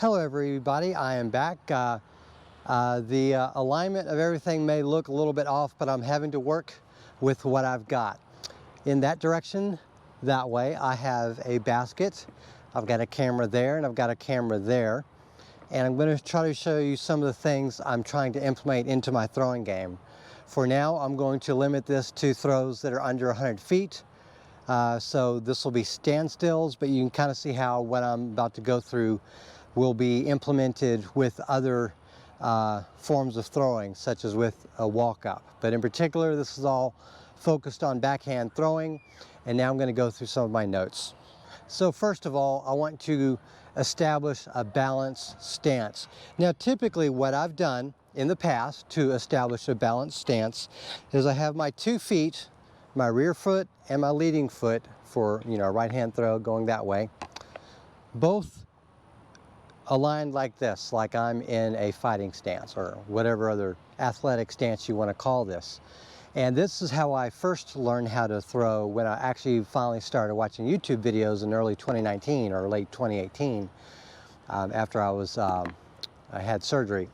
Hello everybody, I am back. The alignment of everything may look a little bit off, but I'm having to work with what I've got. In that direction, that way, I have a basket. I've got a camera there and I've got a camera there. And I'm going to try to show you some of the things I'm trying to implement into my throwing game. For now, I'm going to limit this to throws that are under 100 feet. So this will be standstills, but you can kind of see how what I'm about to go through will be implemented with other forms of throwing, such as with a walk-up. But in particular, this is all focused on backhand throwing, and now I'm going to go through some of my notes. So first of all, I want to establish a balanced stance. Now typically what I've done in the past to establish a balanced stance is I have my 2 feet, my rear foot and my leading foot for, a right hand throw going that way, both aligned like this, like I'm in a fighting stance or whatever other athletic stance you want to call this. And this is how I first learned how to throw when I actually finally started watching YouTube videos in early 2019 or late 2018 after I had surgery.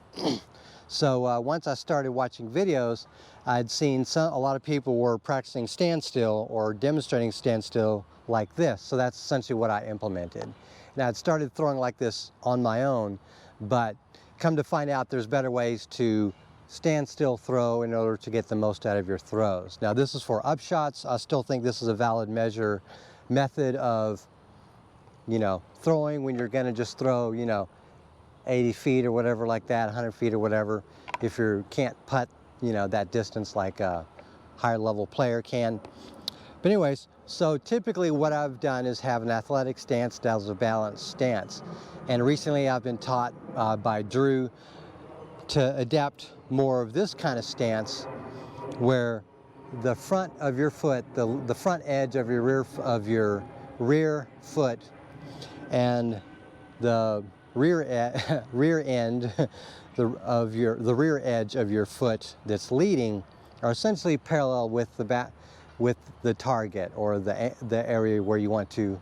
So once I started watching videos, I'd seen a lot of people were practicing standstill or demonstrating standstill like this. So that's essentially what I implemented. Now I'd started throwing like this on my own, but come to find out there's better ways to standstill throw in order to get the most out of your throws. Now this is for upshots. I still think this is a valid method of, throwing when you're gonna just throw, 80 feet or whatever like that, 100 feet or whatever. If you can't putt, that distance like a higher level player can. But anyways, so typically what I've done is have an athletic stance that has a balanced stance. And recently I've been taught by Drew to adapt more of this kind of stance where the front of your foot, the front edge of your rear foot and the rear end the rear edge of your foot that's leading are essentially parallel with the target or the area where you want to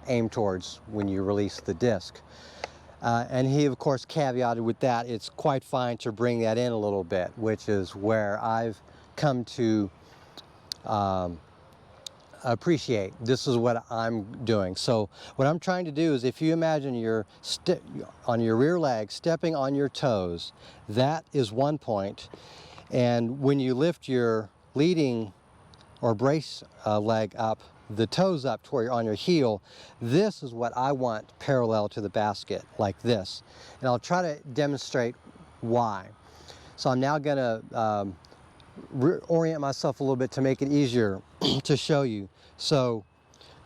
aim towards when you release the disc. And he of course caveated with that it's quite fine to bring that in a little bit, which is where I've come to appreciate. This is what I'm doing. So what I'm trying to do is, if you imagine you're on your rear leg stepping on your toes, that is one point, and when you lift your leading or brace leg up, the toes up toward on your heel, this is what I want parallel to the basket, like this. And I'll try to demonstrate why. So I'm now going to orient myself a little bit to make it easier to show you. So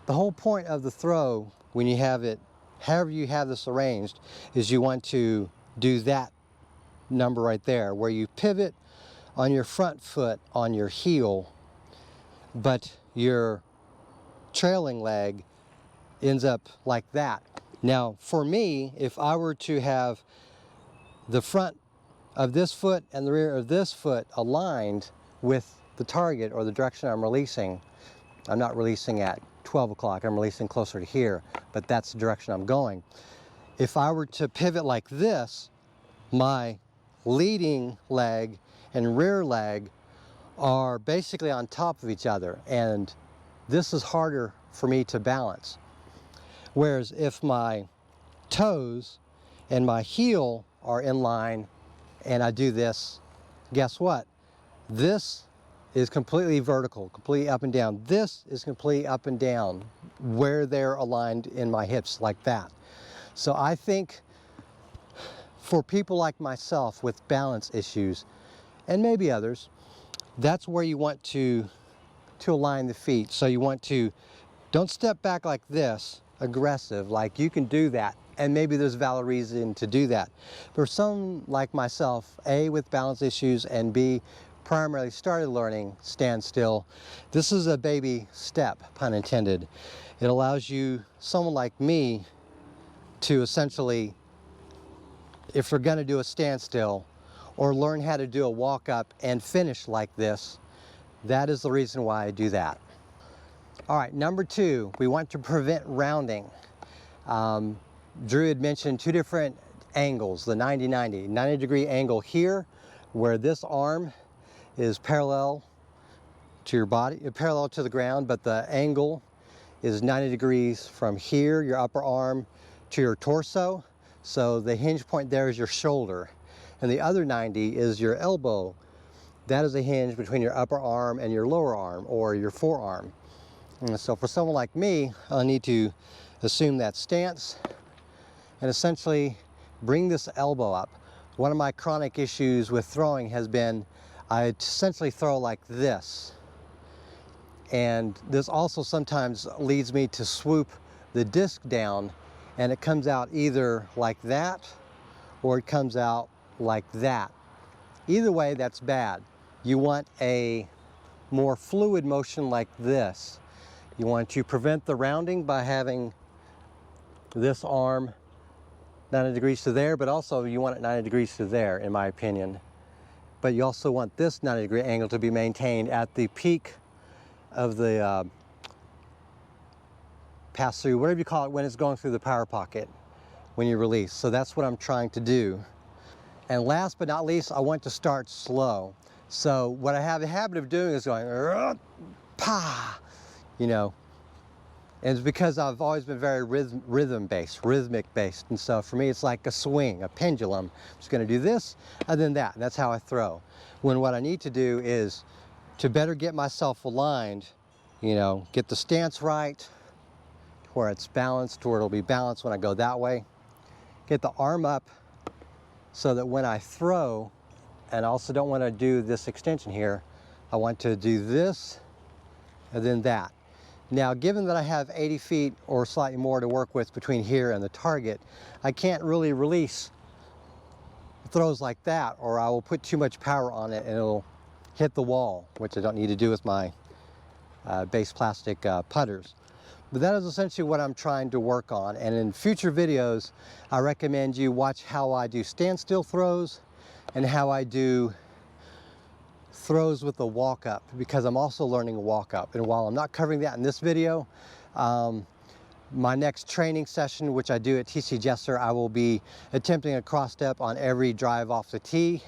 the whole point of the throw, when you have it, however you have this arranged, is you want to do that number right there, where you pivot on your front foot on your heel, but your trailing leg ends up like that. Now for me, if I were to have the front of this foot and the rear of this foot aligned with the target or the direction I'm releasing, I'm not releasing at 12 o'clock, I'm releasing closer to here, but that's the direction I'm going. If I were to pivot like this, my leading leg and rear leg are basically on top of each other, and this is harder for me to balance. Whereas if my toes and my heel are in line and I do this, guess what? This is completely vertical, completely up and down. This is completely up and down where they're aligned in my hips like that. So I think for people like myself with balance issues, and maybe others, that's where you want to align the feet. So you want to, don't step back like this, aggressive, like you can do that. And maybe there's valid reason to do that. For some like myself, A, with balance issues, and B, primarily started learning standstill, this is a baby step, pun intended. It allows you, someone like me, to essentially, if you're gonna do a standstill or learn how to do a walk up and finish like this, that is the reason why I do that. All right, number 2, we want to prevent rounding. Drew had mentioned 2 different angles, the 90 degree angle here, where this arm is parallel to your body, parallel to the ground, but the angle is 90 degrees from here, your upper arm, to your torso. So the hinge point there is your shoulder, and the other 90 is your elbow. That is a hinge between your upper arm and your lower arm, or your forearm. And so for someone like me, I'll need to assume that stance and essentially bring this elbow up. One of my chronic issues with throwing has been I essentially throw like this. And this also sometimes leads me to swoop the disc down, and it comes out either like that or it comes out like that. Either way, that's bad. You want a more fluid motion like this. You want to prevent the rounding by having this arm 90 degrees to there, but also you want it 90 degrees to there, in my opinion. But you also want this 90 degree angle to be maintained at the peak of the pass through, whatever you call it, when it's going through the power pocket when you release. So that's what I'm trying to do. And last but not least, I want to start slow. So what I have the habit of doing is going, pa, you know, and it's because I've always been very rhythmic based. And so for me, it's like a swing, a pendulum. I'm just going to do this and then that. And that's how I throw. When what I need to do is to better get myself aligned, you know, get the stance right, where it's balanced, where it'll be balanced when I go that way. Get the arm up so that when I throw, and I also don't want to do this extension here, I want to do this and then that. Now, given that I have 80 feet or slightly more to work with between here and the target, I can't really release throws like that, or I will put too much power on it and it'll hit the wall, which I don't need to do with my base plastic putters. But that is essentially what I'm trying to work on. And in future videos, I recommend you watch how I do standstill throws and how I do throws with the walk up, because I'm also learning a walk up. And while I'm not covering that in this video, my next training session, which I do at TC Jesser, I will be attempting a cross step on every drive off the tee,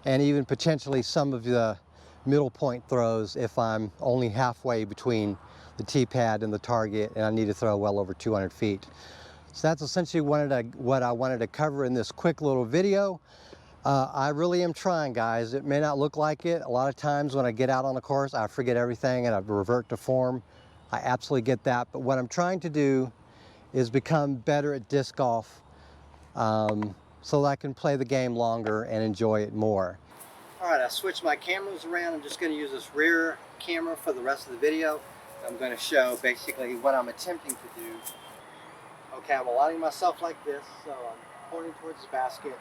and even potentially some of the middle point throws if I'm only halfway between the tee pad and the target and I need to throw well over 200 feet. So that's essentially what I wanted to cover in this quick little video. I really am trying, guys. It may not look like it. A lot of times when I get out on the course, I forget everything and I revert to form. I absolutely get that. But what I'm trying to do is become better at disc golf so that I can play the game longer and enjoy it more. All right, I switched my cameras around. I'm just going to use this rear camera for the rest of the video. I'm going to show basically what I'm attempting to do. Okay, I'm aligning myself like this, so I'm pointing towards the basket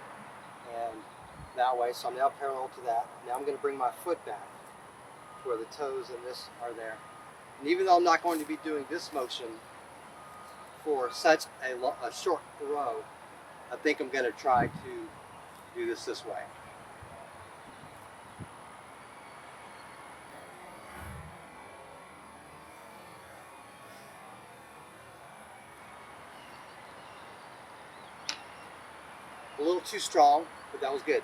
and that way, so I'm now parallel to that. Now I'm going to bring my foot back to where the toes and this are there. And even though I'm not going to be doing this motion for such a short throw, I think I'm going to try to do this way. A little too strong, but that was good.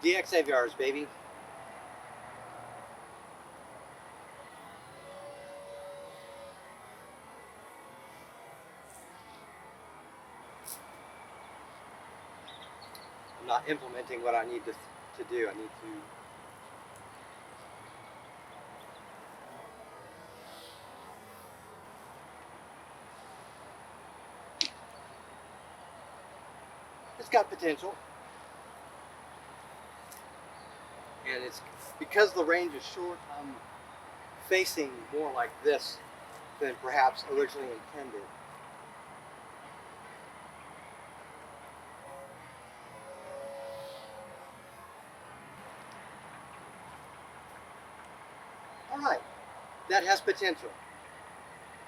DX AVRs, baby. I'm not implementing what I need to do. I need to it's got potential. And it's because the range is short, I'm facing more like this than perhaps originally intended. All right, that has potential.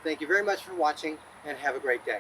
Thank you very much for watching and have a great day.